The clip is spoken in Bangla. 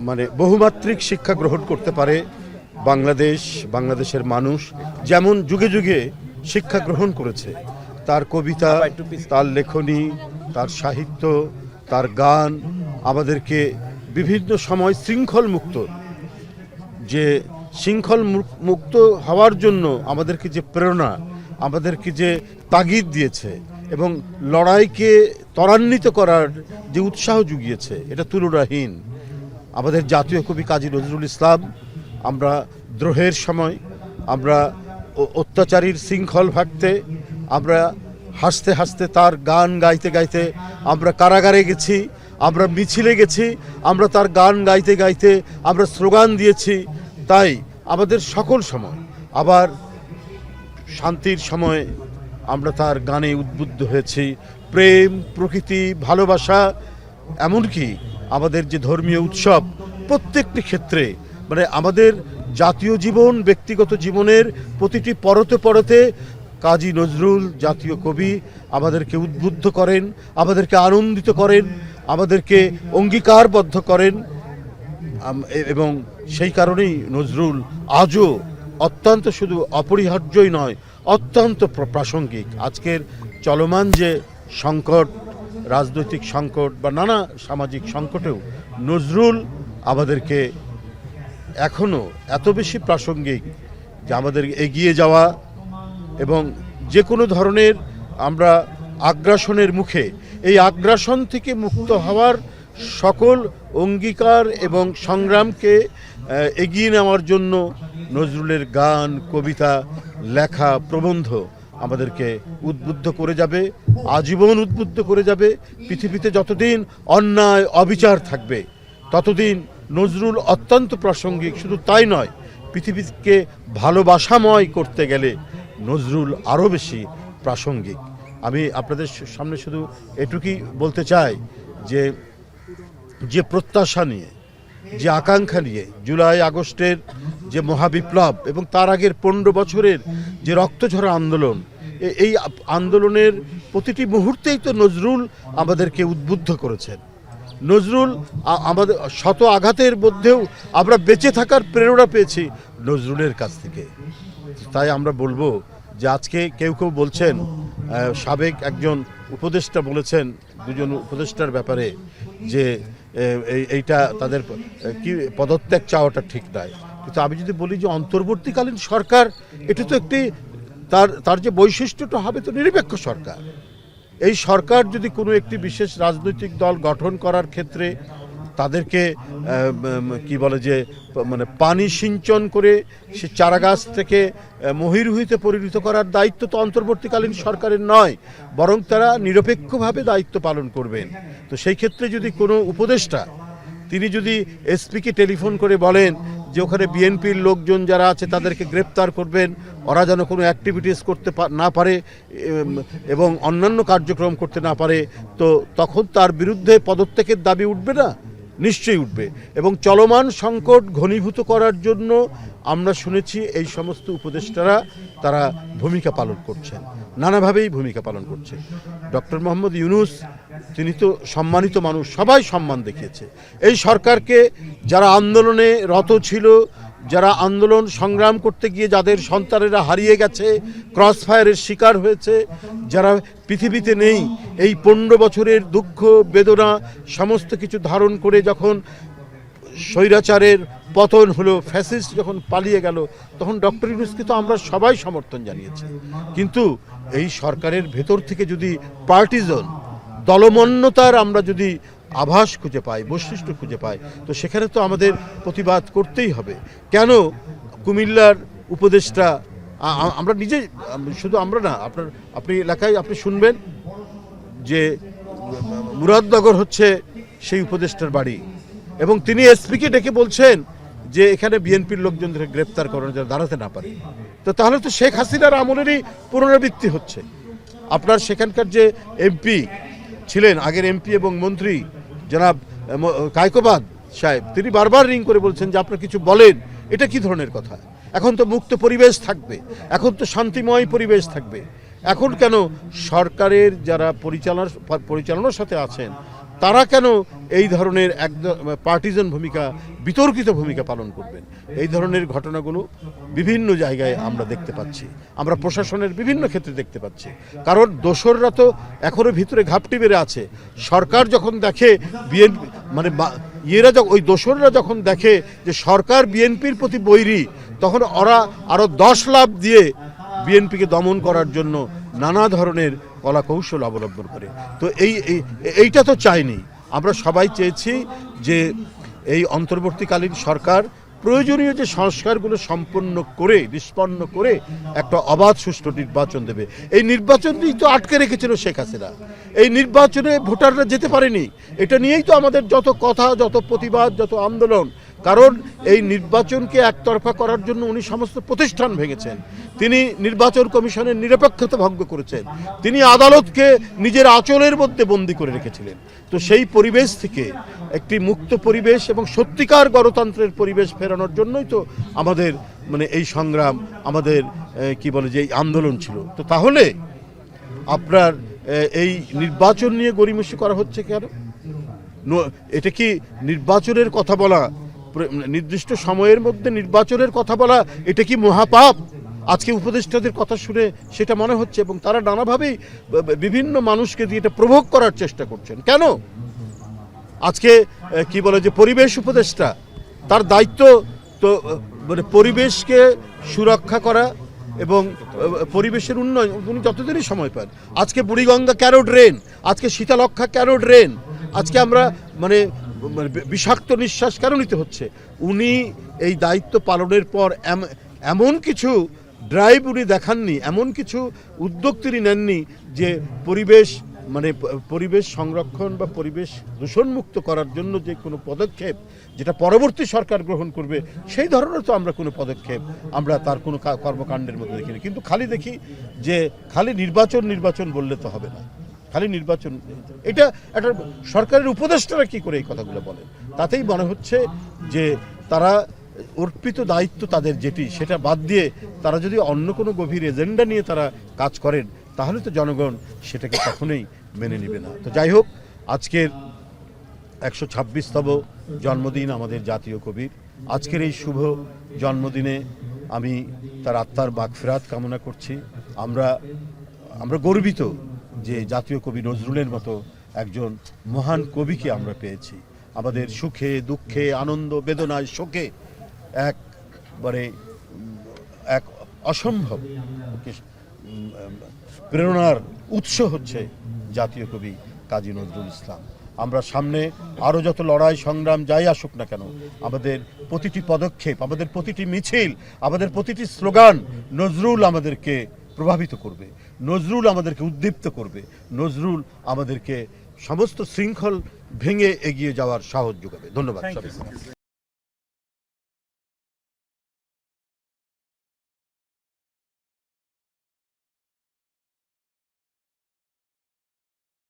মানে বহুমাত্রিক শিক্ষা গ্রহণ করতে পারে বাংলাদেশের মানুষ যেমন যুগে যুগে শিক্ষা গ্রহণ করেছে। তার কবিতা, তার লেখনী, তার সাহিত্য, তার গান আমাদেরকে বিভিন্ন সময় শৃঙ্খল মুক্ত হওয়ার জন্য আমাদেরকে যে প্রেরণা, আমাদেরকে যে তাগিদ দিয়েছে এবং লড়াইকে ত্বরান্বিত করার যে উৎসাহ জুগিয়েছে, এটা তুলনাহীন। আমাদের জাতীয় কবি কাজী নজরুল ইসলাম, আমরা দ্রোহের সময়, আমরা অত্যাচারীর শৃঙ্খল ভাগতে, আমরা হাসতে হাসতে তার গান গাইতে গাইতে আমরা কারাগারে গেছি, আমরা মিছিলে গেছি, আমরা তার গান গাইতে গাইতে আমরা স্লোগান দিয়েছি। তাই আমাদের সকল সময়, আবার শান্তির সময় আমরা তার গানে উদ্বুদ্ধ হয়েছি। প্রেম, প্রকৃতি, ভালোবাসা, এমনকি আমাদের যে ধর্মীয় উৎসব, প্রত্যেকটি ক্ষেত্রে মানে আমাদের জাতীয় জীবন, ব্যক্তিগত জীবনের প্রতিটি পরতে পরতে কাজী নজরুল জাতীয় কবি আমাদেরকে উদ্বুদ্ধ করেন, আমাদেরকে আনন্দিত করেন, আমাদেরকে অঙ্গীকারবদ্ধ করেন। এবং সেই কারণেই নজরুল আজও অত্যন্ত শুধু অপরিহার্যই নয়, অত্যন্ত প্রাসঙ্গিক। আজকের চলমান যে সংকট, রাজনৈতিক সংকট বা নানা সামাজিক সংকটেও নজরুল আমাদেরকে এখনও এত বেশি প্রাসঙ্গিক যে আমাদের এগিয়ে যাওয়া এবং যে কোনো ধরনের আমরা আগ্রাসনের মুখে এই আগ্রাসন থেকে মুক্ত হওয়ার সকল অঙ্গীকার এবং সংগ্রামকে এগিয়ে নেওয়ার জন্য নজরুলের গান, কবিতা, লেখা, প্রবন্ধ আমাদেরকে উদ্বুদ্ধ করে যাবে, আজীবন উদ্বুদ্ধ করে যাবে। পৃথিবীতে যতদিন অন্যায় অবিচার থাকবে ততদিন নজরুল অত্যন্ত প্রাসঙ্গিক। শুধু তাই নয়, পৃথিবীকে ভালোবাসাময় করতে গেলে নজরুল আরও বেশি প্রাসঙ্গিক। আমি আপনাদের সামনে শুধু এটুকুই বলতে চাই যে প্রত্যাশা নিয়ে, যে আকাঙ্ক্ষা নিয়ে জুলাই আগস্টের যে মহাবিপ্লব এবং তার আগের 15 বছরের যে রক্তঝরা আন্দোলন, এই আন্দোলনের প্রতিটি মুহূর্তেই তো নজরুল আমাদেরকে উদ্বুদ্ধ করেছেন। নজরুল আমাদের শত আঘাতের মধ্যেও আমরা বেঁচে থাকার প্রেরণা পেয়েছি নজরুলের কাছ থেকে। তাই আমরা বলবো যে আজকে কেউ বলছেন, সাবেক একজন উপদেষ্টা বলেছেন দুজন উপদেষ্টার ব্যাপারে যে এইটা তাদের কি পদত্যাগ চাওয়াটা ঠিক নয়। কিন্তু আমি যদি বলি যে অন্তর্বর্তীকালীন সরকার, এটা তো একটি তার যে বৈশিষ্ট্যটা হবে তো নিরপেক্ষ সরকার। এই সরকার যদি কোনো একটি বিশেষ রাজনৈতিক দল গঠন করার ক্ষেত্রে তাদেরকে কি বলে যে মানে পানি সিঞ্চন করে সে চারাগাছ থেকে মহিরুহিতে পরিণত করার দায়িত্ব তো অন্তর্বর্তীকালীন সরকারের নয়, বরং তারা নিরপেক্ষভাবে দায়িত্ব পালন করবেন। তো সেই ক্ষেত্রে যদি কোনো উপদেষ্টা তিনি যদি এসপিকে টেলিফোন করে বলেন যে ওখানে বিএনপির লোকজন যারা আছে তাদেরকে গ্রেপ্তার করবেন, ওরা যেন কোনো অ্যাক্টিভিটিস করতে না পারে এবং অন্যান্য কার্যক্রম করতে না পারে, তো তখন তার বিরুদ্ধে পদত্যাগের দাবি উঠবে না? নিশ্চয়ই উঠবে। এবং চলমান সংকট ঘনীভূত করার জন্য আমরা শুনেছি এই সমস্ত উপদেষ্টারা তারা ভূমিকা পালন করছেন, নানাভাবেই ভূমিকা পালন করছে। ডক্টর মোহাম্মদ ইউনূস তিনি তো সম্মানিত মানুষ, সবাই সম্মান দেখিয়েছে এই সরকারকে। যারা আন্দোলনে রত ছিল, যারা আন্দোলন সংগ্রাম করতে গিয়ে যাদের সন্তানেরা হারিয়ে গেছে, ক্রস ফায়ারের শিকার হয়েছে, যারা পৃথিবীতে নেই, এই 15 বছরের দুঃখ বেদনা সমস্ত কিছু ধারণ করে যখন স্বৈরাচারের পতন হলো, ফ্যাসিস্ট যখন পালিয়ে গেল, তখন ডক্টর ইউনূসকে তো আমরা সবাই সমর্থন জানিয়েছি। কিন্তু এই সরকারের ভেতর থেকে যদি পার্টিজন দলমন্যতার আমরা যদি আভাস খুঁজে পাই, বৈশিষ্ট্য খুঁজে পাই, তো সেখানে তো আমাদের প্রতিবাদ করতেই হবে। কেন কুমিল্লার উপদেষ্টা, আমরা নিজে, শুধু আমরা না, আপনি এলাকায় আপনি শুনবেন যে মুরাদনগর হচ্ছে সেই উপদেষ্টার বাড়ি, এবং তিনি এসপিকে ডেকে বলছেন যে এখানে বিএনপির লোকজনদের গ্রেপ্তার করানো যেন দাঁড়াতে না পারে। তো তাহলে তো শেখ হাসিনার আমলেরই পুনরাবৃত্তি হচ্ছে। আপনার সেখানকার যে এমপি ছিলেন, আগের এমপি এবং মন্ত্রী জনাব কায়কোবাদ সাহেব, তিনি বারবার রিং করে বলছেন যে আপনারা কিছু বলেন, এটা কি ধরনের কথা? এখন তো মুক্ত পরিবেশ থাকবে, এখন তো শান্তিময় পরিবেশ থাকবে। এখন কেন সরকারের যারা পরিচালনার সাথে আছেন তারা কেন এই ধরনের একদম পার্টিজান ভূমিকা, বিতর্কিত ভূমিকা পালন করবেন? এই ধরনের ঘটনাগুলো বিভিন্ন জায়গায় আমরা দেখতে পাচ্ছি, আমরা প্রশাসনের বিভিন্ন ক্ষেত্রে দেখতে পাচ্ছি। কারণ দোসররা তো এখনো ভিতরে ঘাপটি বেড়ে আছে। সরকার যখন দেখে বিএনপি মানে ওই দোসররা যখন দেখে যে সরকার বিএনপির প্রতি বৈরী, তখন ওরা আরও 10 লাফ দিয়ে বিএনপিকে দমন করার জন্য নানা ধরনের কলাকৌশল অবলম্বন করে। তো এইটা তো চাইনি। আমরা সবাই চেয়েছি যে এই অন্তর্বর্তীকালীন সরকার প্রয়োজনীয় যে সংস্কারগুলো নিষ্পন্ন করে একটা অবাধ সুষ্ঠু নির্বাচন দেবে। এই নির্বাচনই তো আটকে রেখেছিল শেখ হাসিনা। এই নির্বাচনে ভোটাররা যেতে পারেনি। এটা নিয়েই তো আমাদের যত কথা, যত প্রতিবাদ, যত আন্দোলন। কারণ এই নির্বাচনকে একতরফা করার জন্য উনি সমস্ত প্রতিষ্ঠান ভেঙেছেন। তিনি নির্বাচন কমিশনের নিরপেক্ষতা ভঙ্গ করেছেন। তিনি আদালতকে নিজের আঁচলের মধ্যে বন্দী করে রেখেছিলেন। তো সেই পরিবেশ থেকে একটি মুক্ত পরিবেশ এবং সত্যিকার গণতন্ত্রের পরিবেশ ফেরানোর জন্যই তো আমাদের মানে এই সংগ্রাম, আমাদের যে এই আন্দোলন ছিল। তো তাহলে আপনার এই নির্বাচন নিয়ে গড়িমসি করা হচ্ছে কেন? এটা কি নির্বাচনের কথা বলা, নির্দিষ্ট সময়ের মধ্যে নির্বাচনের কথা বলা, এটা কি মহাপাপ? আজকে উপদেষ্টাদের কথা শুনে সেটা মনে হচ্ছে, এবং তারা নানাভাবেই বিভিন্ন মানুষকে দিয়ে এটা প্রভোগ করার চেষ্টা করছেন। কেন? আজকে যে পরিবেশ উপদেষ্টা, তার দায়িত্ব তো মানে পরিবেশকে সুরক্ষা করা এবং পরিবেশের উন্নয়ন। উনি যতদিনই সময় পান। আজকে বুড়িগঙ্গা কেন ড্রেন, আজকে শীতলক্ষা কেন ড্রেন, আজকে আমরা মানে বিষাক্ত নিঃশ্বাস কেন নিতে হচ্ছে? উনি এই দায়িত্ব পালনের পর এমন কিছু ড্রাইভ উনি দেখাননি, এমন কিছু উদ্যোগ তিনি নেননি যে পরিবেশ সংরক্ষণ বা পরিবেশ দূষণমুক্ত করার জন্য যে কোনো পদক্ষেপ যেটা পরবর্তী সরকার গ্রহণ করবে, সেই ধরনের তো আমরা কোনো পদক্ষেপ আমরা তার কোনো কর্মকাণ্ডের মধ্যে দেখিনি। কিন্তু খালি দেখি যে খালি নির্বাচন বললে তো হবে না। খালি নির্বাচন, এটা একটা সরকারের উপদেষ্টারা কি করে এই কথাগুলো বলেন? তাতেই মনে হচ্ছে যে তারা অর্পিত দায়িত্ব তাদের যেটি, সেটা বাদ দিয়ে তারা যদি অন্য কোনো গভীর এজেন্ডা নিয়ে তারা কাজ করেন, তাহলে তো জনগণ সেটাকে কখনোই মেনে নেবে না। তো যাই হোক, আজকের 126তম জন্মদিন আমাদের জাতীয় কবির। আজকের এই শুভ জন্মদিনে আমি তার আত্মার মাগফিরাত কামনা করছি। আমরা গর্বিত যে জাতীয় কবি নজরুলের মতো একজন মহান কবিকে আমরা পেয়েছি। আমাদের সুখে দুঃখে, আনন্দ বেদনায়, শোকে এক অসম্ভব প্রেরণার উৎস হচ্ছে জাতীয় কবি কাজী নজরুল ইসলাম। আমরা সামনে আরও যত লড়াই সংগ্রাম যাই আসুক না কেন, আমাদের প্রতিটি পদক্ষেপ, আমাদের প্রতিটি মিছিল, আমাদের প্রতিটি স্লোগান নজরুল আমাদেরকে প্রভাবিত করবে, নজরুল আমাদেরকে উদ্দীপ্ত করবে, নজরুল আমাদেরকে সমস্ত শৃঙ্খল ভেঙে এগিয়ে যাওয়ার সাহস যোগাবে। ধন্যবাদ।